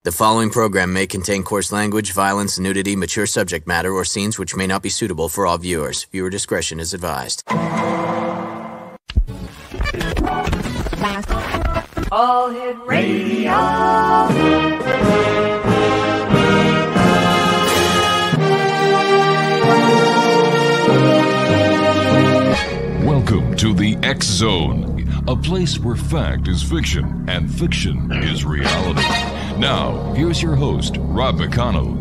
The following program may contain coarse language, violence, nudity, mature subject matter, or scenes which may not be suitable for all viewers. Viewer discretion is advised. All Hit Radio. Welcome to the X Zone, a place where fact is fiction and fiction is reality. Now, here's your host, Rob McConnell.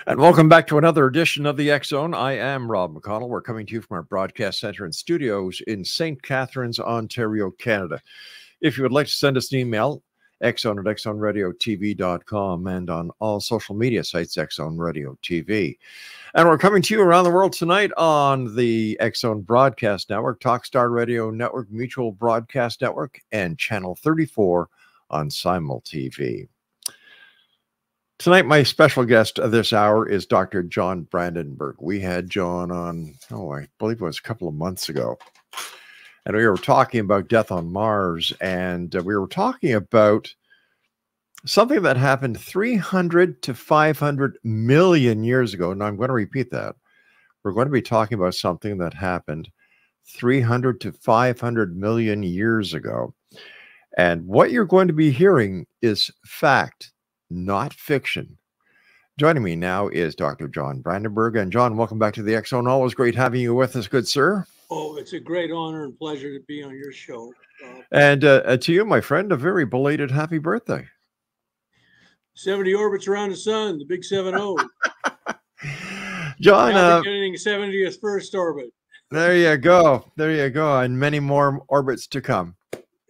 And welcome back to another edition of the X Zone. I am Rob McConnell. We're coming to you from our broadcast center and studios in St. Catharines, Ontario, Canada. If you would like to send us an email, xzone@xzoneradiotv.com, and on all social media sites, Xzone Radio TV. And we're coming to you around the world tonight on the Xzone Broadcast Network, Talkstar Radio Network, Mutual Broadcast Network, and Channel 34 on Simul TV. Tonight, my special guest this hour is Dr. John Brandenburg. We had John on, I believe it was a couple of months ago. And we were talking about death on Mars. And we were talking about something that happened 300 to 500 million years ago. Now, I'm going to repeat that. We're going to be talking about something that happened 300 to 500 million years ago. And what you're going to be hearing is fact, not fiction. Joining me now is Dr. John Brandenburg. And John, welcome back to the X Zone. Always great having you with us, good sir. Oh, it's a great honor and pleasure to be on your show. And to you, my friend, a very belated happy birthday. 70 orbits around the sun, the big 7-0. John, now beginning 70th first orbit. There you go. There you go. And many more orbits to come.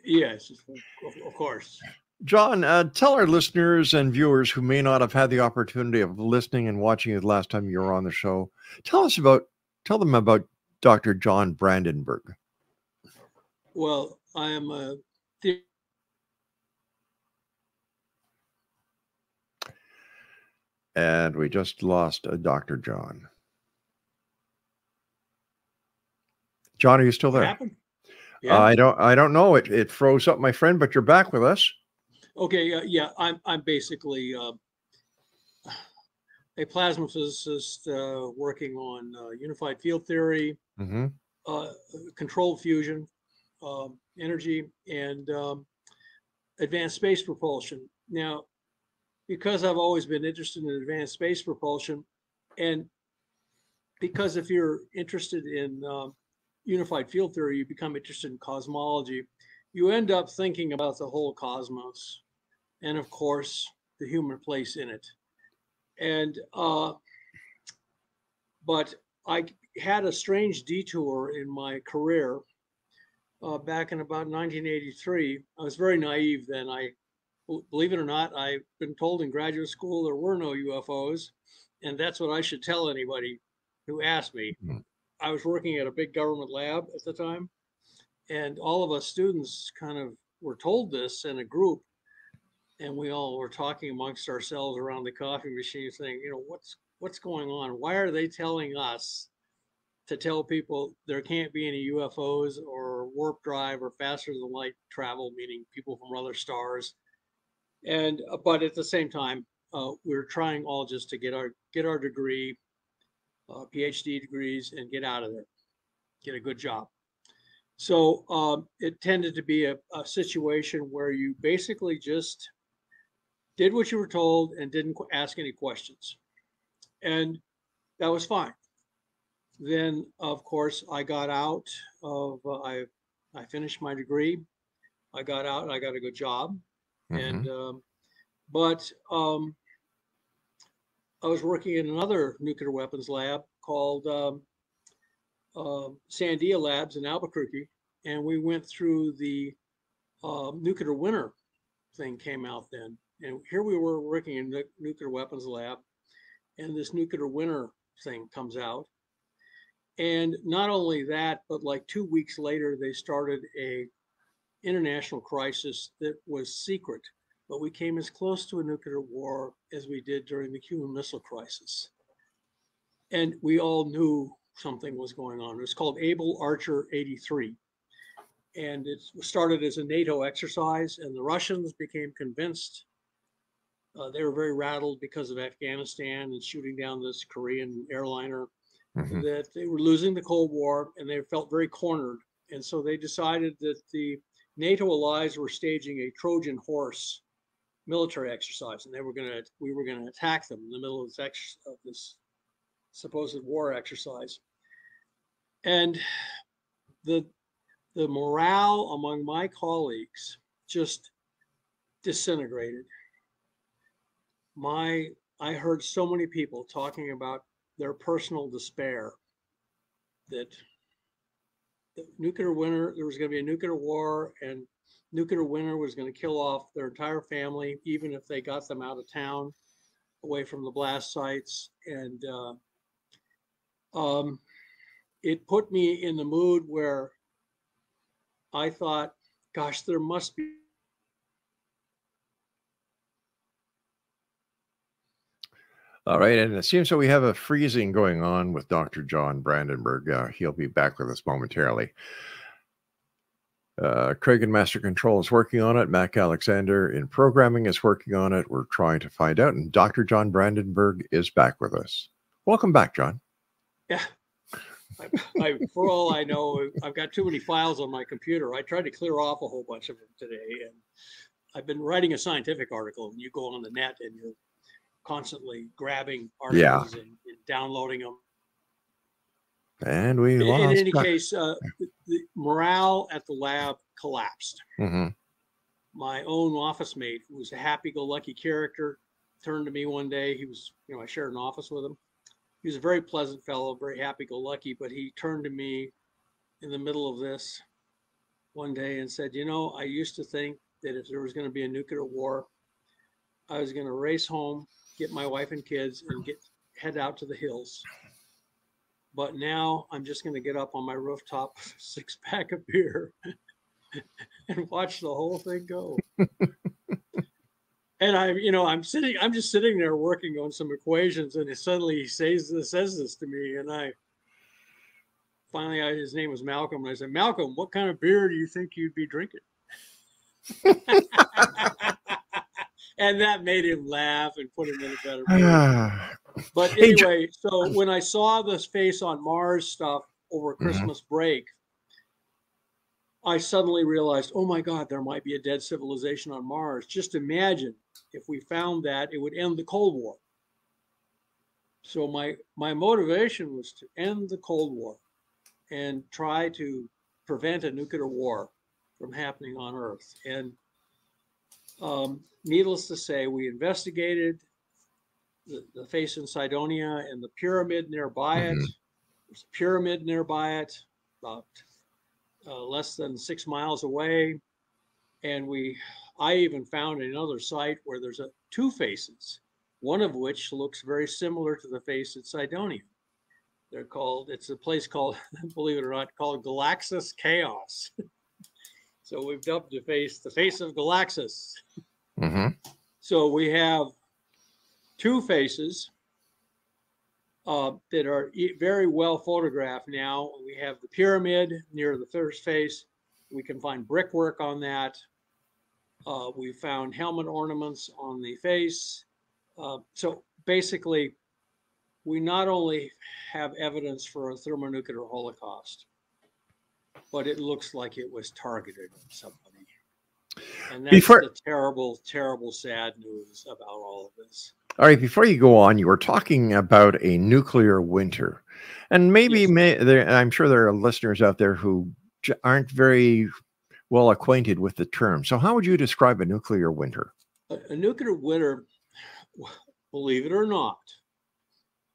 Yes, of course. John, tell our listeners and viewers who may not have had the opportunity of listening and watching you the last time you were on the show, tell them about Dr. John Brandenburg. Well, I am a and we just lost Dr. John. John, are you still there? What happened? Yeah. I don't know. It froze up, my friend, but you're back with us. Okay. Yeah. I'm basically a plasma physicist working on unified field theory, controlled fusion, energy, and advanced space propulsion. Now, because I've always been interested in advanced space propulsion, and because if you're interested in unified field theory, you become interested in cosmology, you end up thinking about the whole cosmos and, of course, the human place in it. And but I had a strange detour in my career back in about 1983. I was very naive then. Believe it or not, I've been told in graduate school there were no UFOs, and that's what I should tell anybody who asked me. I was working at a big government lab at the time, and all of us students kind of were told this in a group, and we all were talking amongst ourselves around the coffee machine saying, what's going on? Why are they telling us to tell people there can't be any UFOs or warp drive or faster than light travel, meaning people from other stars? And but at the same time, we're trying all just to get our degree, PhD degrees, and get out of there, get a good job. So it tended to be a situation where you basically just did what you were told and didn't ask any questions. And that was fine. Then, of course, I got out of, I finished my degree. I got out and I got a good job. And, but I was working in another nuclear weapons lab called Sandia Labs in Albuquerque. And we went through the nuclear winter thing came out then. And here we were working in the nuclear weapons lab, and this nuclear winter thing comes out. And not only that, but like 2 weeks later, they started a international crisis that was secret, but we came as close to a nuclear war as we did during the Cuban Missile Crisis. And we all knew something was going on. It was called Able Archer 83. and it started as a NATO exercise, and the Russians became convinced. They were very rattled because of Afghanistan and shooting down this Korean airliner, that they were losing the Cold War, and they felt very cornered. And so they decided that the NATO allies were staging a Trojan horse military exercise, and we were going to attack them in the middle of this supposed war exercise. And the morale among my colleagues just disintegrated. I heard so many people talking about their personal despair that the nuclear winter, there was going to be a nuclear war, and nuclear winter was going to kill off their entire family, even if they got them out of town, away from the blast sites. And it put me in the mood where I thought, gosh, there must be. All right, and it seems that we have a freezing going on with Dr. John Brandenburg. He'll be back with us momentarily. Craig in Master Control is working on it. Mac Alexander in programming is working on it. We're trying to find out, and Dr. John Brandenburg is back with us. Welcome back, John. Yeah. For all I know, I've got too many files on my computer. I tried to clear off a whole bunch of them today, and I've been writing a scientific article, and you go on the net and you're constantly grabbing articles and downloading them. And we in any case, the morale at the lab collapsed. My own office mate, who was a happy-go-lucky character, turned to me one day. He was, I shared an office with him. He was a very pleasant fellow, very happy-go-lucky, but he turned to me in the middle of this one day and said, I used to think that if there was going to be a nuclear war, I was going to race home, get my wife and kids, and head out to the hills. But now I'm just going to get up on my rooftop, 6-pack of beer, and watch the whole thing go. And I'm just sitting there working on some equations, and suddenly he says this to me, and his name was Malcolm, and I said, Malcolm, what kind of beer do you think you'd be drinking? And that made him laugh and put him in a better mood. But anyway, so when I saw this face on Mars stuff over Christmas break, I suddenly realized, oh my God, there might be a dead civilization on Mars. Just imagine if we found that, it would end the Cold War. So my motivation was to end the Cold War and try to prevent a nuclear war from happening on Earth. And needless to say, we investigated the face in Cydonia and the pyramid nearby it. There's a pyramid nearby it, about less than 6 miles away. And I even found another site where there's two faces, one of which looks very similar to the face at Cydonia. It's a place called, believe it or not, called Galaxis Chaos. So we've dubbed the face of Galaxis. So we have two faces that are very well photographed now. We have the pyramid near the first face. We can find brickwork on that. We found helmet ornaments on the face. So basically, we not only have evidence for a thermonuclear holocaust, but it looks like it was targeted on somebody. And that's the terrible, terrible, sad news about all of this. All right, before you go on, you were talking about a nuclear winter. And maybe I'm sure there are listeners out there who aren't very well acquainted with the term. So how would you describe a nuclear winter? A nuclear winter, believe it or not,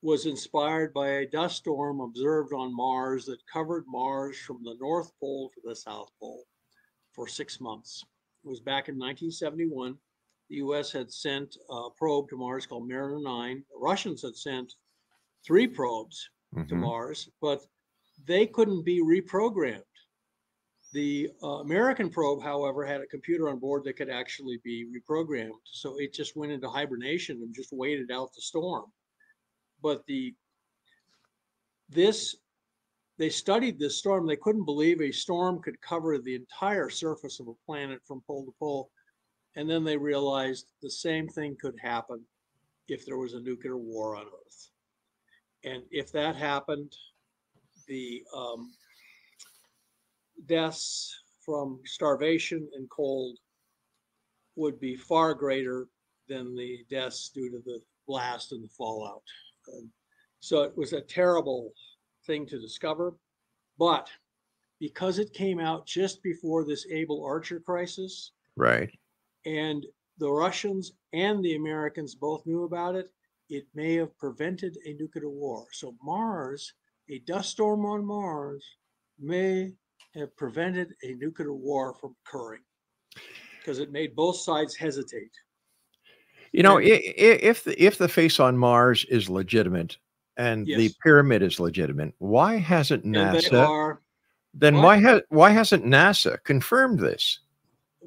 was inspired by a dust storm observed on Mars that covered Mars from the North Pole to the South Pole for 6 months. It was back in 1971. The U.S. had sent a probe to Mars called Mariner 9. The Russians had sent 3 probes to Mars, but they couldn't be reprogrammed. The American probe, however, had a computer on board that could actually be reprogrammed. So it just went into hibernation and just waited out the storm. But this they studied this storm. They couldn't believe a storm could cover the entire surface of a planet from pole to pole. And then they realized the same thing could happen if there was a nuclear war on Earth. And if that happened, the deaths from starvation and cold would be far greater than the deaths due to the blast and the fallout. So it was a terrible thing to discover, but because it came out just before this Able Archer crisis, Right. and the Russians and the Americans both knew about it, it may have prevented a nuclear war. So Mars, a dust storm on Mars, may have prevented a nuclear war from occurring because it made both sides hesitate. You know, if the face on Mars is legitimate and Yes. the pyramid is legitimate, why hasn't And they NASA? are, Then what? why hasn't NASA confirmed this?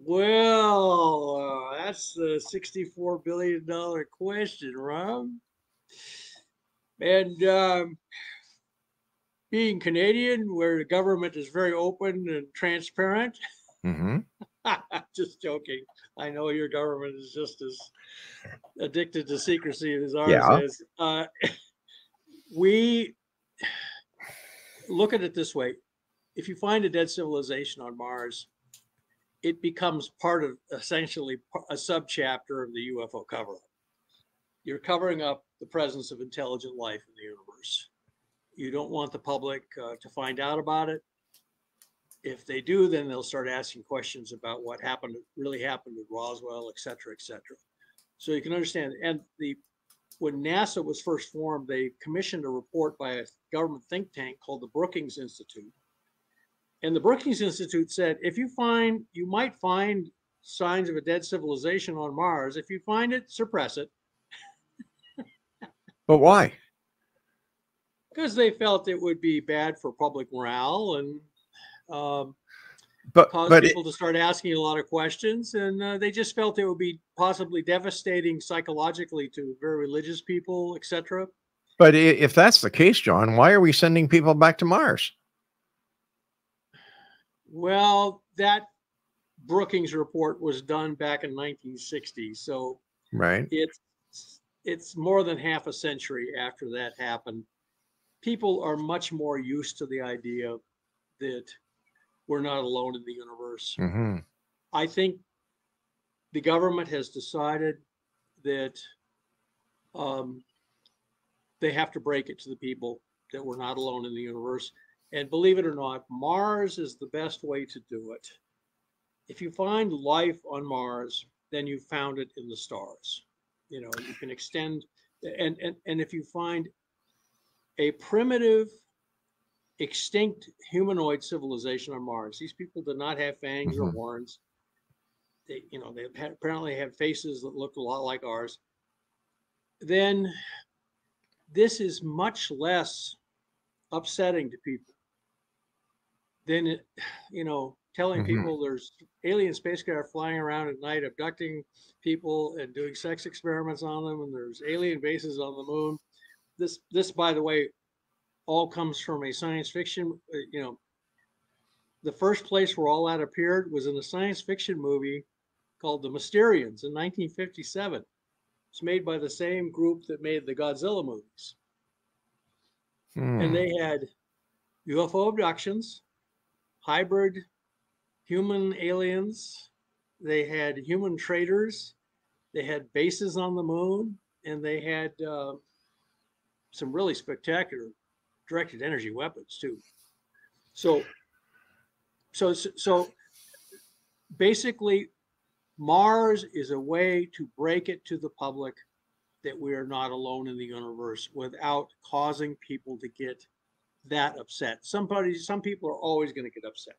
well, that's the $64 billion question, Rob. And being Canadian, where the government is very open and transparent, Hmm. just joking. I know your government is just as addicted to secrecy as ours Yeah. is. We look at it this way. If you find a dead civilization on Mars, it becomes part of essentially a subchapter of the UFO cover-up. You're covering up the presence of intelligent life in the universe. You don't want the public to find out about it. If they do, then they'll start asking questions about what really happened at Roswell, et cetera, et cetera. So you can understand. And when NASA was first formed, they commissioned a report by a government think tank called the Brookings Institute. And the Brookings Institute said, you might find signs of a dead civilization on Mars. If you find it, suppress it. But why? Because they felt it would be bad for public morale and But cause but people to start asking a lot of questions. And they just felt it would be possibly devastating psychologically to very religious people, etc. if that's the case, John, why are we sending people back to Mars? Well, that Brookings report was done back in 1960. So Right. it's more than half a century after that happened. People are much more used to the idea that we're not alone in the universe. Hmm. I think the government has decided that they have to break it to the people that we're not alone in the universe. And believe it or not, Mars is the best way to do it. If you find life on Mars, then you found it in the stars. You know, you can extend, and if you find a primitive, extinct humanoid civilization on Mars, these people did not have fangs or horns. They apparently have faces that look a lot like ours. Then this is much less upsetting to people than telling people there's alien spacecraft flying around at night abducting people and doing sex experiments on them, and there's alien bases on the moon. This, by the way, all comes from a science fiction. The first place where all that appeared was in a science fiction movie called The Mysterians in 1957. It's made by the same group that made the Godzilla movies. And they had UFO abductions, hybrid human aliens. They had human traders. They had bases on the moon, and they had some really spectacular directed energy weapons too. So basically, Mars is a way to break it to the public that we are not alone in the universe without causing people to get that upset. Some people are always going to get upset.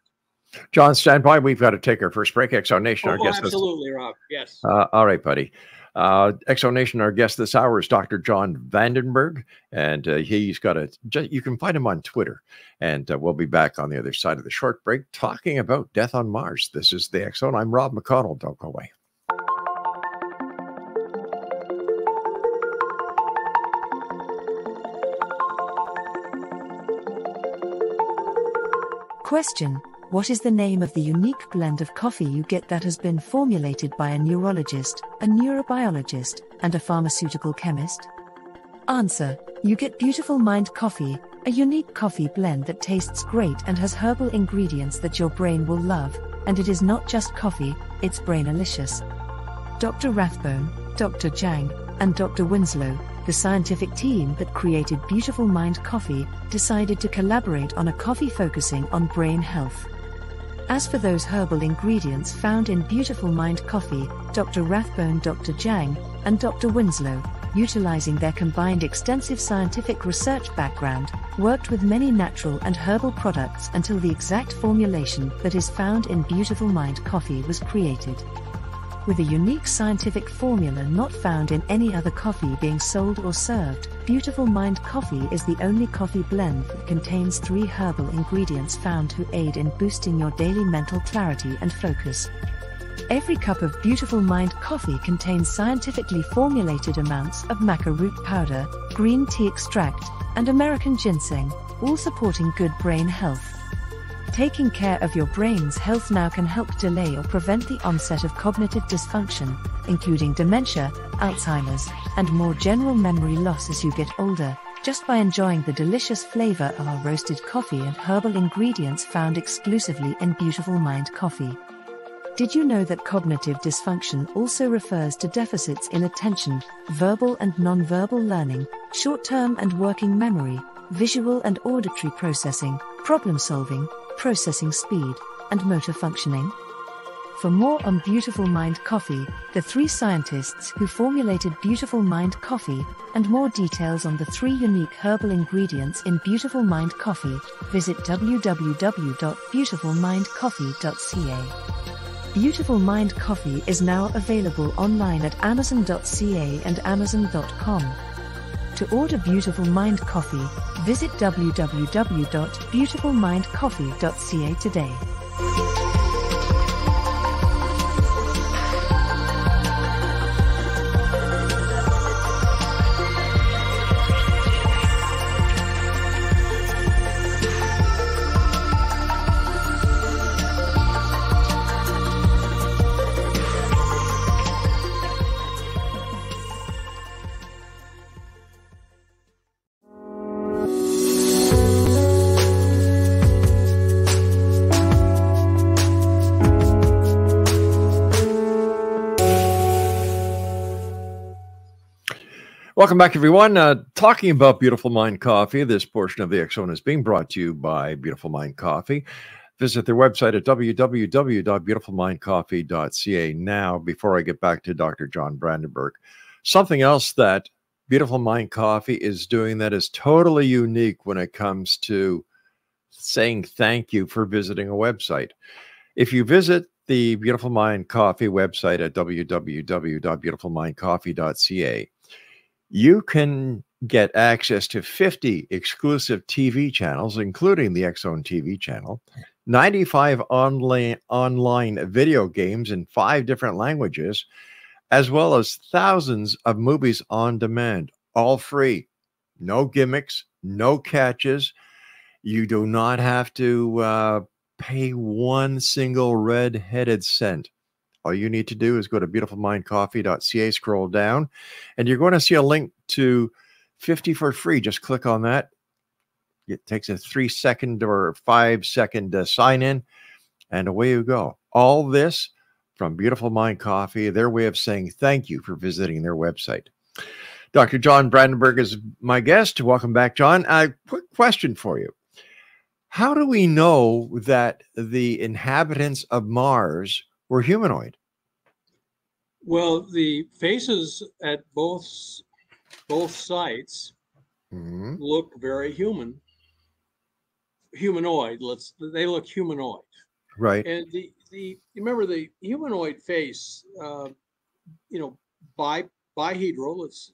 John, stand by. We've got to take our first break. Exo Nation, our guest. Absolutely, Rob. Yes. All right, buddy. Exo Nation, our guest this hour is Dr. John Vandenberg, and he's got you can find him on Twitter. And we'll be back on the other side of the short break talking about death on Mars. This is the Exo. I'm Rob McConnell. Don't go away. Question: what is the name of the unique blend of coffee you get that has been formulated by a neurologist, a neurobiologist, and a pharmaceutical chemist? Answer: you get Beautiful Mind Coffee, a unique coffee blend that tastes great and has herbal ingredients that your brain will love, and it is not just coffee, it's brainalicious. Dr. Rathbone, Dr. Jang, and Dr. Winslow, the scientific team that created Beautiful Mind Coffee, decided to collaborate on a coffee focusing on brain health. As for those herbal ingredients found in Beautiful Mind Coffee, Dr. Rathbone, Dr. Jang, and Dr. Winslow, utilizing their combined extensive scientific research background, worked with many natural and herbal products until the exact formulation that is found in Beautiful Mind Coffee was created. With a unique scientific formula not found in any other coffee being sold or served, Beautiful Mind Coffee is the only coffee blend that contains 3 herbal ingredients found to aid in boosting your daily mental clarity and focus. Every cup of Beautiful Mind Coffee contains scientifically formulated amounts of maca root powder, green tea extract, and American ginseng, all supporting good brain health. Taking care of your brain's health now can help delay or prevent the onset of cognitive dysfunction, including dementia, Alzheimer's, and more general memory loss as you get older, just by enjoying the delicious flavor of our roasted coffee and herbal ingredients found exclusively in Beautiful Mind Coffee. Did you know that cognitive dysfunction also refers to deficits in attention, verbal and nonverbal learning, short-term and working memory, visual and auditory processing, problem-solving, processing speed, and motor functioning? For more on Beautiful Mind Coffee, the 3 scientists who formulated Beautiful Mind Coffee, and more details on the 3 unique herbal ingredients in Beautiful Mind Coffee, visit www.beautifulmindcoffee.ca. Beautiful Mind Coffee is now available online at amazon.ca and amazon.com. To order Beautiful Mind Coffee, visit www.beautifulmindcoffee.ca today. Welcome back, everyone. Talking about Beautiful Mind Coffee, this portion of the X-Zone is being brought to you by Beautiful Mind Coffee. Visit their website at www.beautifulmindcoffee.ca. Now, before I get back to Dr. John Brandenburg, something else that Beautiful Mind Coffee is doing that is totally unique when it comes to saying thank you for visiting a website. If you visit the Beautiful Mind Coffee website at www.beautifulmindcoffee.ca, you can get access to 50 exclusive TV channels, including the X-Zone TV channel, 95 online video games in 5 different languages, as well as thousands of movies on demand, all free. No gimmicks, no catches. You do not have to pay one single red-headed cent. All you need to do is go to beautifulmindcoffee.ca, scroll down, and you're going to see a link to 50 for free. Just click on that. It takes a 3-second or 5-second sign in, and away you go. All this from Beautiful Mind Coffee, their way of saying thank you for visiting their website. Dr. John Brandenburg is my guest. Welcome back, John. A quick question for you. How do we know that the inhabitants of Mars were humanoid? Well, the faces at both sites look very humanoid. They look humanoid, right? And you remember the humanoid face, bihedral. It's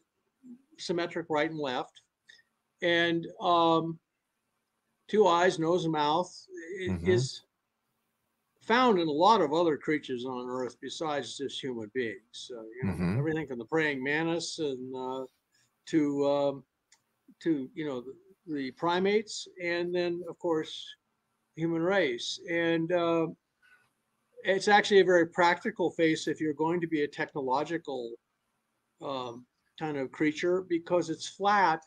symmetric right and left, and 2 eyes, nose, and mouth is found in a lot of other creatures on Earth besides just human beings. Everything from the praying mantis and to the primates, and then of course human race. And it's actually a very practical face if you're going to be a technological kind of creature, because it's flat.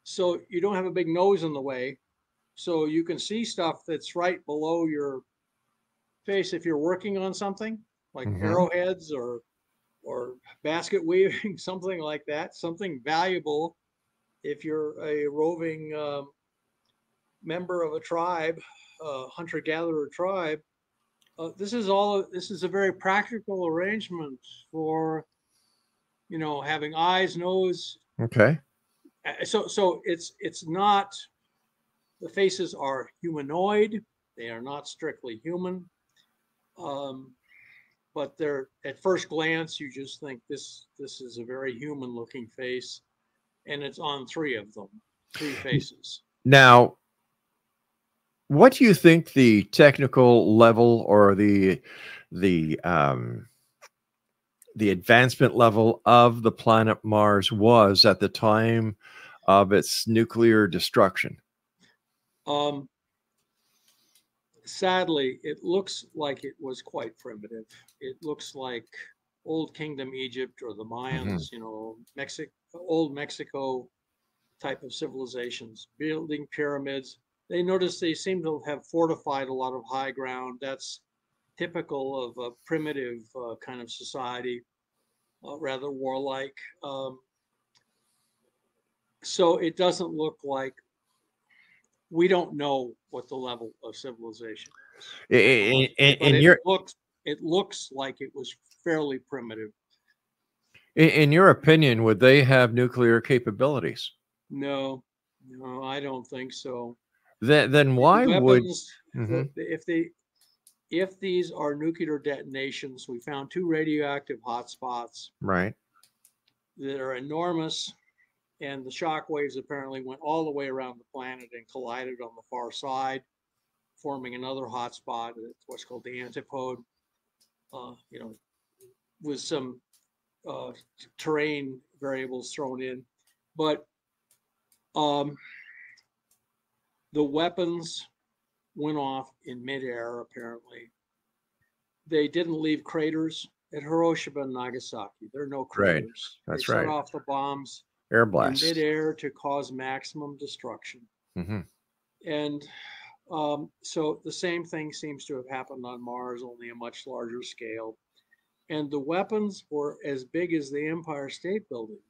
So you don't have a big nose in the way. So you can see stuff that's right below your face if you're working on something like arrowheads or basket weaving, something like that, something valuable. If you're a roving member of a tribe, hunter-gatherer tribe, this is a very practical arrangement for, having eyes, nose. Okay. So it's not, the faces are humanoid. They are not strictly human. But they're, at first glance, you just think this is a very human looking face, and it's on three of them, three faces. Now, what do you think the technical level or the advancement level of the planet Mars was at the time of its nuclear destruction? Sadly, it looks like it was quite primitive. It looks like Old Kingdom Egypt or the Mayans, old Mexico type of civilizations, building pyramids. They noticed they seem to have fortified a lot of high ground. That's typical of a primitive kind of society, rather warlike. So it doesn't look like, we don't know what the level of civilization is. It looks like it was fairly primitive. In your opinion, would they have nuclear capabilities? No, I don't think so. Then why weapons, would if these are nuclear detonations, we found 2 radioactive hotspots, right, that are enormous, and the shock waves apparently went all the way around the planet and collided on the far side, forming another hotspot, what's called the antipode, with some terrain variables thrown in. But the weapons went off in midair, apparently. They didn't leave craters at Hiroshima and Nagasaki. There are no craters. Right. That's they right. Set off the bombs air blast in midair to cause maximum destruction. And so the same thing seems to have happened on Mars, only a much larger scale. And the weapons were as big as the Empire State Building,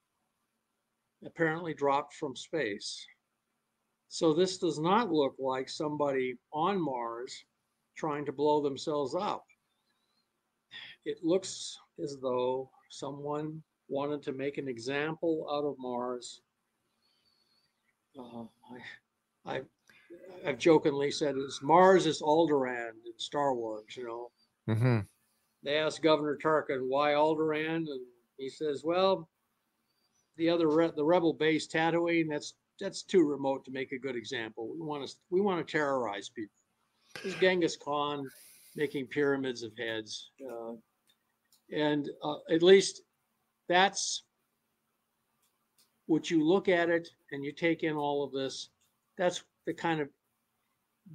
apparently dropped from space. So this does not look like somebody on Mars trying to blow themselves up. It looks as though someone wanted to make an example out of Mars. I've jokingly said Mars is Alderaan in Star Wars, They asked Governor Tarkin why Alderaan, and he says, well, the rebel base Tatooine, that's too remote to make a good example. We want to terrorize people. This is Genghis Khan making pyramids of heads, and at least that's what you look at it and you take in all of this. That's the kind of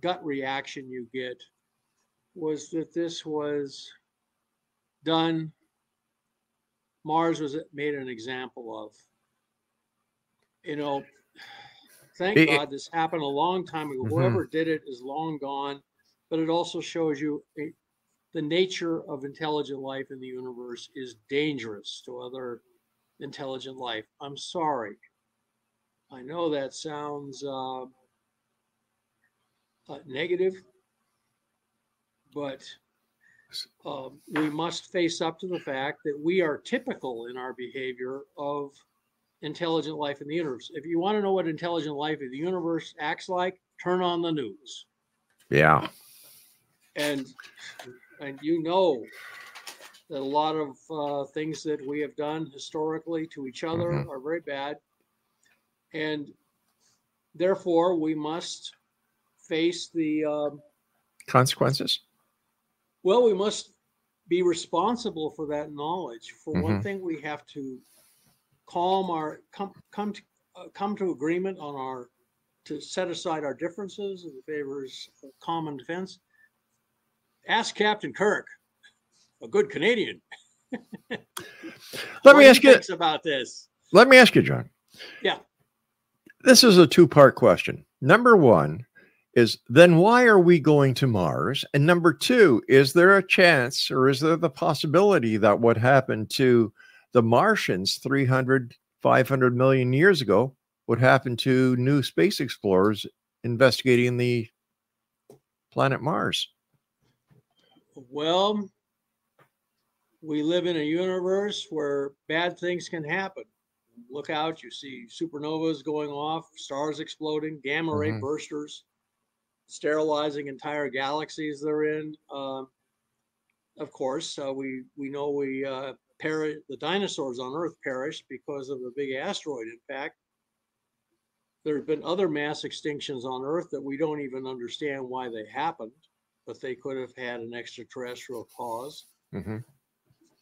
gut reaction you get, was that this was done. Mars was made an example of. Thank God this happened a long time ago. Whoever did it is long gone, but it also shows you the nature of intelligent life in the universe is dangerous to other intelligent life. I'm sorry. I know that sounds negative, but we must face up to the fact that we are typical in our behavior of intelligent life in the universe. If you want to know what intelligent life in the universe acts like, turn on the news. Yeah. And you know that a lot of things that we have done historically to each other are very bad. And therefore, we must face the consequences. Well, we must be responsible for that knowledge. For one thing, we have to calm come to agreement on our to set aside our differences in favor of common defense, ask Captain Kirk, a good Canadian. Let me ask you about this. Let me ask you, John. Yeah. This is a two-part question. Number one is, then why are we going to Mars? And number two, is there a chance, or is there the possibility that what happened to the Martians 300, 500 million years ago would happen to new space explorers investigating the planet Mars? Well, we live in a universe where bad things can happen. Look out, you see supernovas going off, stars exploding, gamma ray bursters, sterilizing entire galaxies they're in. Of course, we know the dinosaurs on Earth perished because of a big asteroid impact. There have been other mass extinctions on Earth that we don't even understand why they happened, but they could have had an extraterrestrial cause.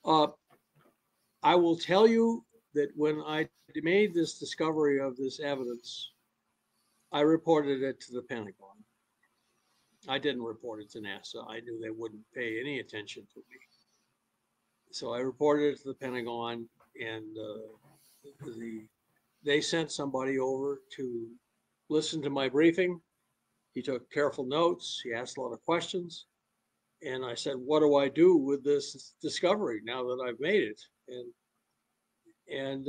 I will tell you that when I made this discovery of this evidence, I reported it to the Pentagon. I didn't report it to NASA. I knew they wouldn't pay any attention to me. So I reported it to the Pentagon, and they sent somebody over to listen to my briefing. He took careful notes. He asked a lot of questions. And I said, what do I do with this discovery now that I've made it? And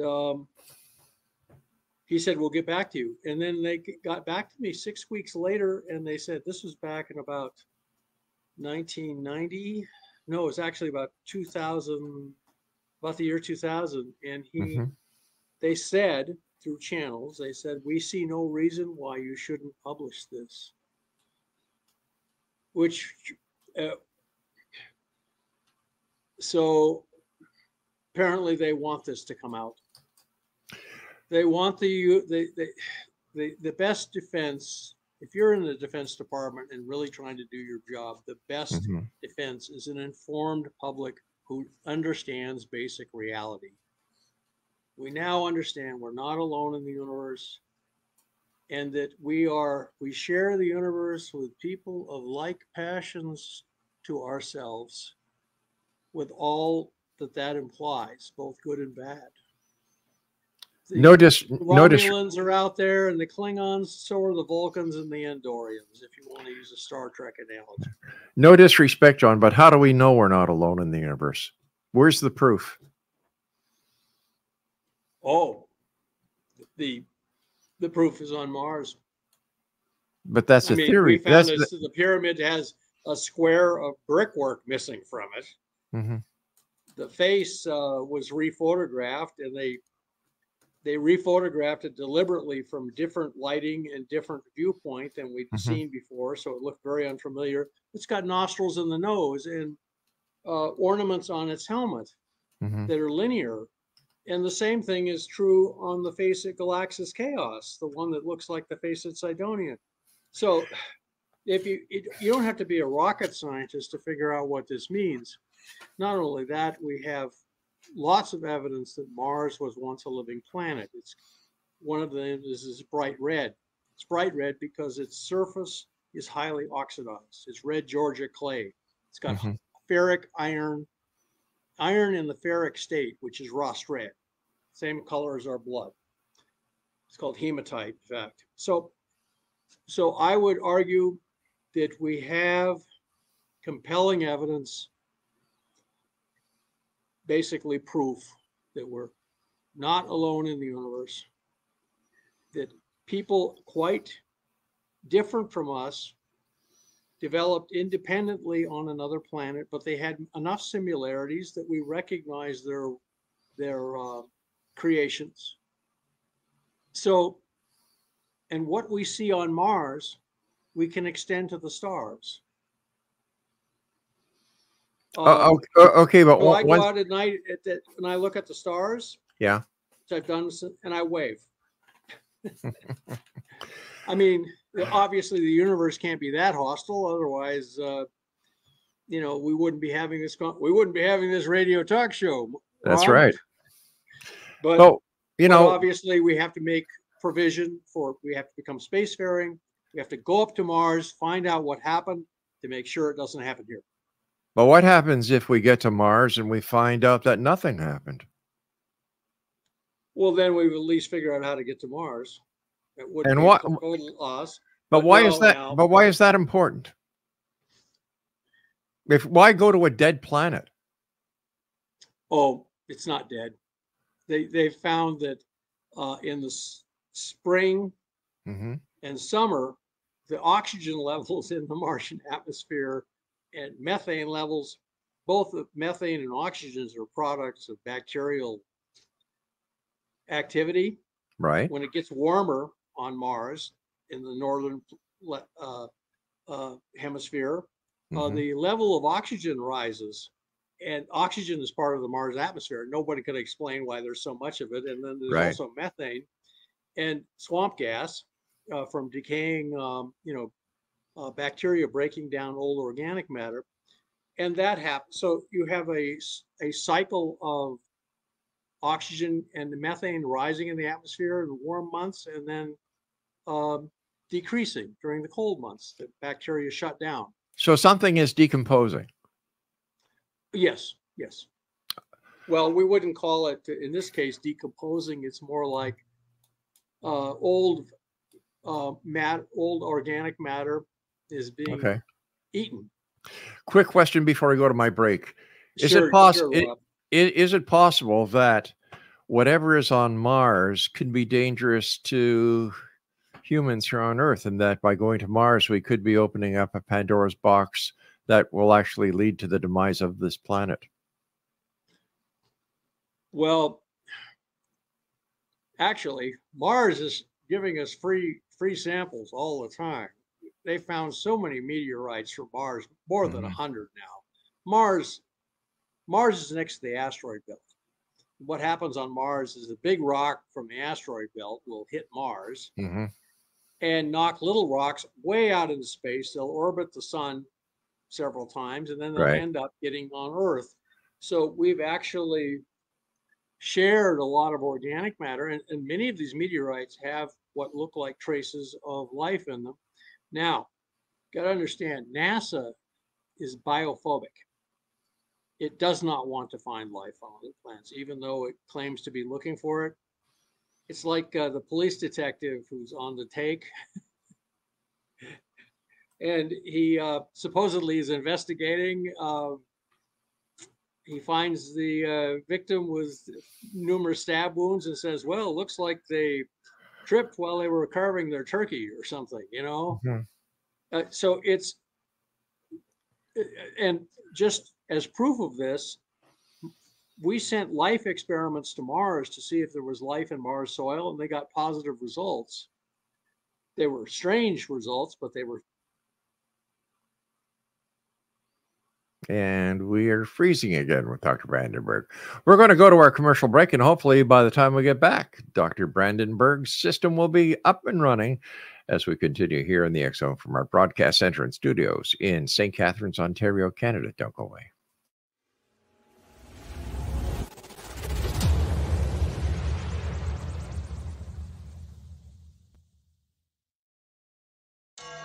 he said, we'll get back to you. And then they got back to me 6 weeks later, and they said, this was back in about 1990. No, it was actually about 2000, about the year 2000. And they said, through channels, they said, we see no reason why you shouldn't publish this. Which, so apparently they want this to come out. They want the best defense. If you're in the Defense Department and really trying to do your job, the best defense is an informed public who understands basic reality. We now understand we're not alone in the universe, and that we share the universe with people of like passions to ourselves, with all that implies, both good and bad. The Romulans are out there, and the Klingons, so are the Vulcans and the Andorians, if you want to use a Star Trek analogy. No disrespect, John, but how do we know we're not alone in the universe? Where's the proof? Oh, the proof is on Mars. But that's a theory. We found the pyramid has a square of brickwork missing from it. The face was rephotographed, and they rephotographed it deliberately from different lighting and different viewpoint than we'd seen before, so it looked very unfamiliar. It's got nostrils in the nose and ornaments on its helmet that are linear. And the same thing is true on the face at Galaxis Chaos, the one that looks like the face at Cydonia. So if you don't have to be a rocket scientist to figure out what this means. Not only that, we have lots of evidence that Mars was once a living planet. It's one of them is bright red. It's bright red because its surface is highly oxidized. It's red Georgia clay. It's got ferric iron in the ferric state, which is rust red, same color as our blood. It's called hematite, in fact. So I would argue that we have compelling evidence, basically proof that we're not alone in the universe, that people quite different from us developed independently on another planet, but they had enough similarities that we recognize their creations. So, and what we see on Mars, we can extend to the stars. Okay, but I go out at night and I look at the stars. Yeah, which I've done, and I wave. I mean, obviously the universe can't be that hostile, otherwise, we wouldn't be having this radio talk show. That's right. But well, obviously we have to make provision for, we have to become spacefaring. We have to go up to Mars, find out what happened to make sure it doesn't happen here. But what happens if we get to Mars and we find out that nothing happened? Well, then we would at least figure out how to get to Mars. It wouldn't And be what? a total loss. But why is no, that? now, But why is that important? Why go to a dead planet? oh, it's not dead. They found that in the spring Mm-hmm. and summer, the oxygen levels in the Martian atmosphere and methane levels, both the methane and oxygens are products of bacterial activity. Right. When it gets warmer on Mars in the northern hemisphere, Mm-hmm. the level of oxygen rises, and oxygen is part of the Mars atmosphere. Nobody could explain why there's so much of it. And then there's Right. also methane and swamp gas from decaying, bacteria breaking down old organic matter. And that happens. So you have a cycle of oxygen and the methane rising in the atmosphere in the warm months, and then decreasing during the cold months. The bacteria shut down. So something is decomposing. Yes, yes. Well, we wouldn't call it, in this case, decomposing. It's more like old organic matter is being eaten. Quick question before we go to my break. Is Sure, it possible? sure, Rob. Is it possible that whatever is on Mars can be dangerous to humans here on Earth, and that by going to Mars, we could be opening up a Pandora's box that will actually lead to the demise of this planet? Well, actually, Mars is giving us free samples all the time. They found so many meteorites from Mars, more than 100 now. Mars is next to the asteroid belt. What happens on Mars is a big rock from the asteroid belt will hit Mars and knock little rocks way out into space. They'll orbit the sun several times, and then they'll end up getting on Earth. So we've actually shared a lot of organic matter, and many of these meteorites have what look like traces of life in them. Now, got to understand, NASA is biophobic. It does not want to find life on other planets, even though it claims to be looking for it. It's like the police detective who's on the take. And he supposedly is investigating. He finds the victim with numerous stab wounds and says, well, it looks like they tripped while they were carving their turkey or something, you know? So it's, and just as proof of this, we sent life experiments to Mars to see if there was life in Mars soil, and they got positive results. They were strange results, but they were. And we are freezing again with Dr. Brandenburg. We're going to go to our commercial break, and hopefully by the time we get back, Dr. Brandenburg's system will be up and running as we continue here in the X Zone from our broadcast center and studios in St. Catharines, Ontario, Canada. Don't go away.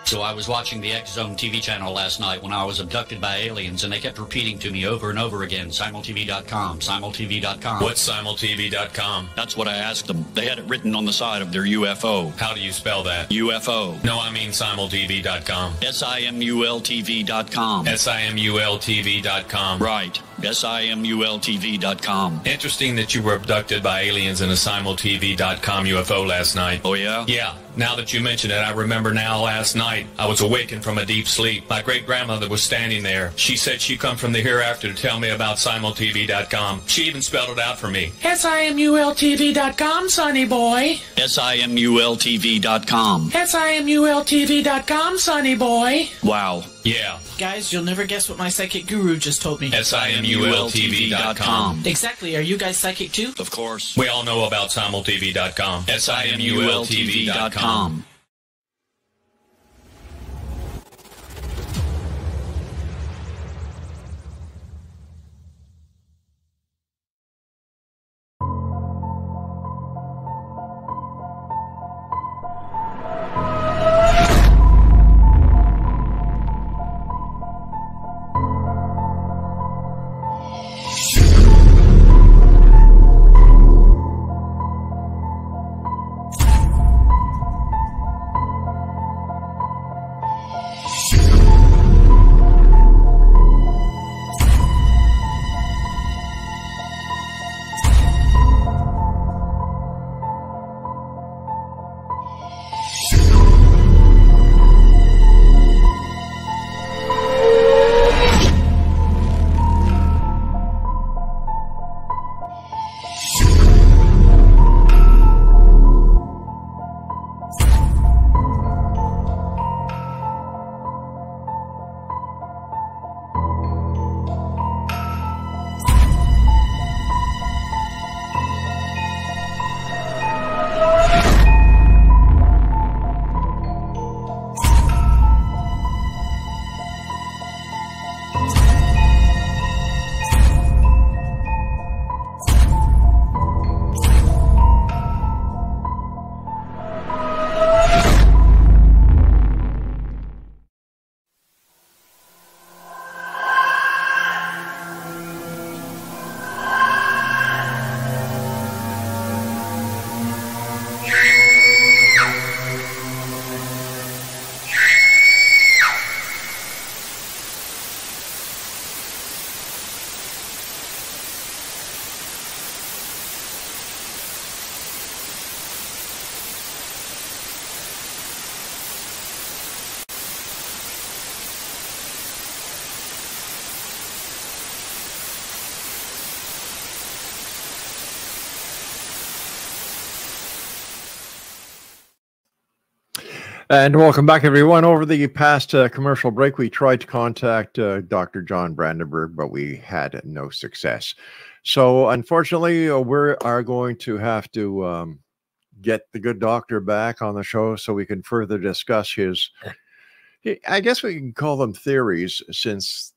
So I was watching the X Zone TV channel last night when I was abducted by aliens, and they kept repeating to me over and over again, simultv.com, simultv.com. What's simultv.com? That's what I asked them. They had it written on the side of their UFO. How do you spell that? UFO. No, I mean simultv.com. simultv.com. simultv.com. Right. simultv.com. Interesting that you were abducted by aliens in a simultv.com UFO last night. Oh, yeah? Yeah. Now that you mention it, I remember now last night I was awakened from a deep sleep. My great-grandmother was standing there. She said she'd come from the hereafter to tell me about simultv.com. She even spelled it out for me. simultv.com, sonny boy. simultv.com. simultv.com, sonny boy. Wow. Yeah. Guys, you'll never guess what my psychic guru just told me. simultv.com. Exactly. Are you guys psychic too? Of course. We all know about simultv.com. simultv.com. And welcome back, everyone. Over the past commercial break, we tried to contact Dr. John Brandenburg, but we had no success. So, unfortunately, we are going to have to get the good doctor back on the show so we can further discuss his, I guess we can call them theories, since,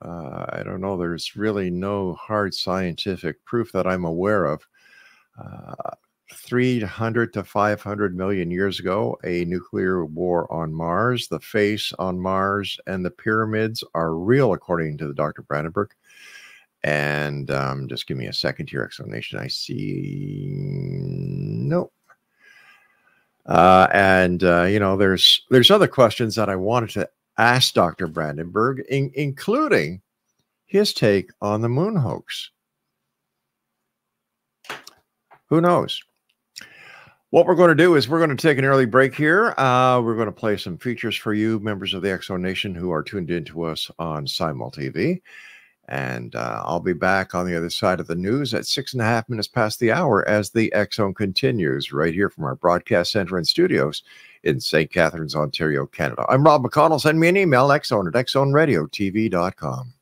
I don't know, there's really no hard scientific proof that I'm aware of. 300 to 500 million years ago, a nuclear war on Mars, the face on Mars, and the pyramids are real, according to the Dr. Brandenburg. And just give me a second here, explanation. I see no. You know, there's other questions that I wanted to ask Dr. Brandenburg, including his take on the moon hoax. Who knows? What we're going to do is we're going to take an early break here. We're going to play some features for you, members of the X-Zone Nation, who are tuned in to us on Simul TV. And I'll be back on the other side of the news at 6.5 minutes past the hour as the X-Zone continues right here from our broadcast center and studios in St. Catharines, Ontario, Canada. I'm Rob McConnell. Send me an email, xzone at xzoneradiotv.com.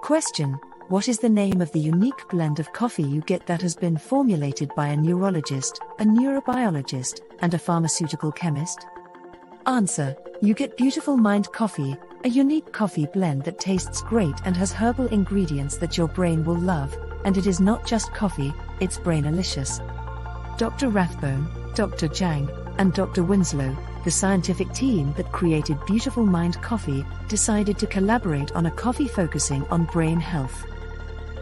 Question: what is the name of the unique blend of coffee you get that has been formulated by a neurologist, a neurobiologist, and a pharmaceutical chemist? Answer: you get Beautiful Mind Coffee, a unique coffee blend that tastes great and has herbal ingredients that your brain will love, and it is not just coffee, it's brainalicious. Dr. Rathbone, Dr. Jang, and Dr. Winslow, the scientific team that created Beautiful Mind Coffee, decided to collaborate on a coffee focusing on brain health.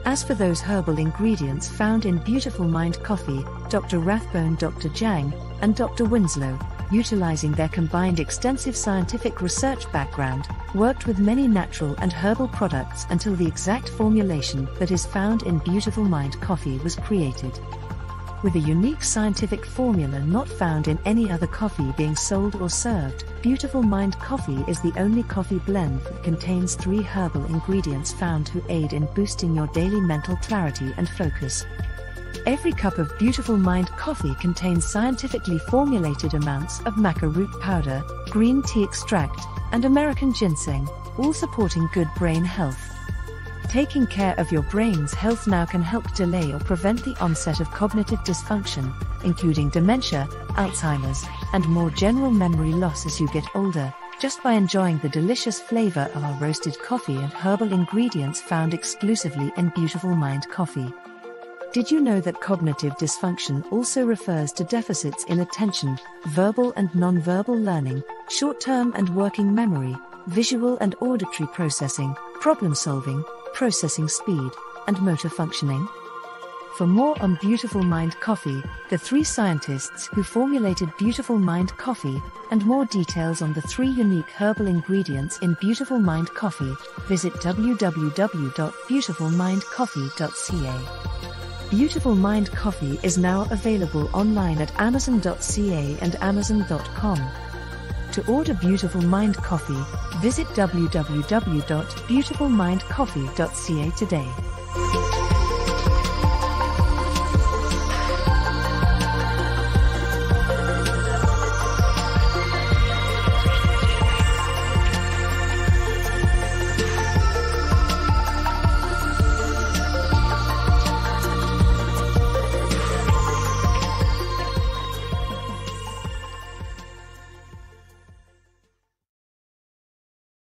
As for those herbal ingredients found in Beautiful Mind Coffee, Dr. Rathbone, Dr. Jang, and Dr. Winslow, utilizing their combined extensive scientific research background, worked with many natural and herbal products until the exact formulation that is found in Beautiful Mind Coffee was created. With a unique scientific formula not found in any other coffee being sold or served, Beautiful Mind Coffee is the only coffee blend that contains 3 herbal ingredients found to aid in boosting your daily mental clarity and focus. Every cup of Beautiful Mind Coffee contains scientifically formulated amounts of maca root powder, green tea extract, and American ginseng, all supporting good brain health. Taking care of your brain's health now can help delay or prevent the onset of cognitive dysfunction, including dementia, Alzheimer's, and more general memory loss as you get older, just by enjoying the delicious flavor of our roasted coffee and herbal ingredients found exclusively in Beautiful Mind Coffee. Did you know that cognitive dysfunction also refers to deficits in attention, verbal and non-verbal learning, short-term and working memory, visual and auditory processing, problem-solving, processing speed, and motor functioning? For more on Beautiful Mind Coffee, the 3 scientists who formulated Beautiful Mind Coffee, and more details on the 3 unique herbal ingredients in Beautiful Mind Coffee, visit www.beautifulmindcoffee.ca. Beautiful Mind Coffee is now available online at amazon.ca and amazon.com. To order Beautiful Mind Coffee, visit www.beautifulmindcoffee.ca today.